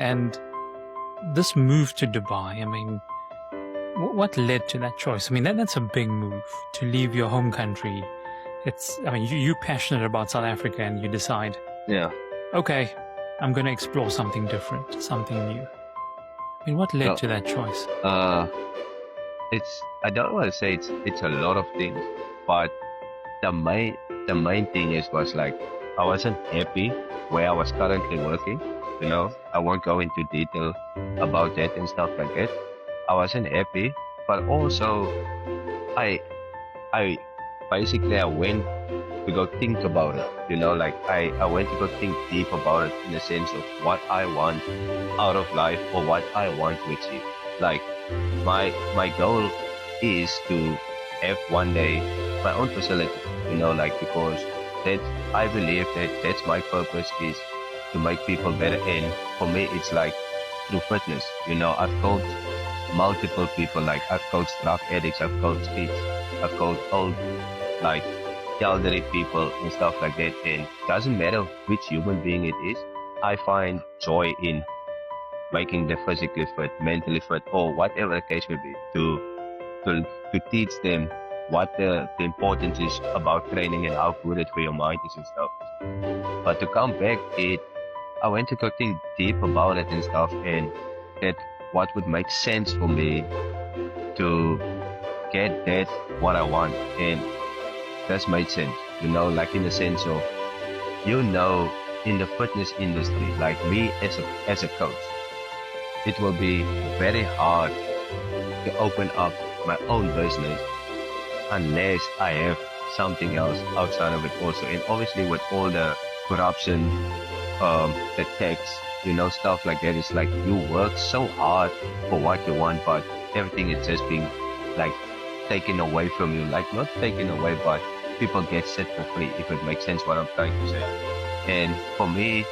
And this move to Dubai, I mean, what led to that choice? I mean, that's a big move to leave your home country. I mean, you're passionate about South Africa and you decide, Yeah. okay, I'm going to explore something different, something new. I mean, what led So, to that choice? I don't want to say it's a lot of things, but the main the main thing was like I wasn't happy where I was currently working. I won't go into detail about that and stuff like that. I wasn't happy, but also I I basically I went to go think about it. Like I went to go think deep about it in the sense of what I want out of life or what I want to achieve. Like my goal is to have one day my own facility, like because that I believe that's my purpose is to make people better. And for me, it's like through fitness. I've coached multiple people. Like I've coached drug addicts, I've coached kids, I've coached old, like elderly people and stuff like that. And doesn't matter which human being it is, I find joy in making them physically fit, mentally fit, or whatever the case may be, to teach them what the importance is about training and how good it for your mind is and stuff. But to come back, I went to go think deep about it and stuff, and that what would make sense for me to get that what I want, and that's made sense. Like in the sense of in the fitness industry, like me as a coach, it will be very hard to open up my own business unless I have something else outside of it also. And obviously with all the corruption, the tax, stuff like that, it's like you work so hard for what you want, but everything is just being like taken away from you. Like not taken away, but people get set for free, if it makes sense what I'm trying to say. And for me,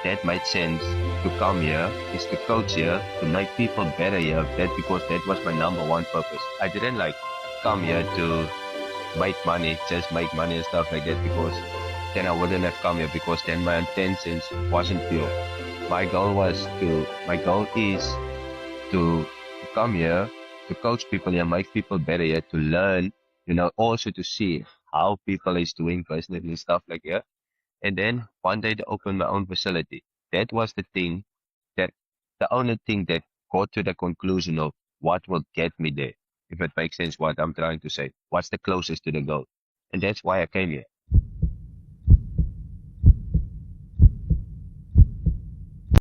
that made sense to come here, is to coach here, to make people better here. Because that was my number one purpose. I didn't like come here to make money, just make money and stuff like that, because then I wouldn't have come here, because then my intentions wasn't pure. My goal is to come here, to coach people here, make people better here, to learn, also to see how people is doing business and stuff like that. And then one day to open my own facility. That was the only thing that got to the conclusion of what will get me there. If it makes sense what I'm trying to say. What's the closest to the goal? And that's why I came here.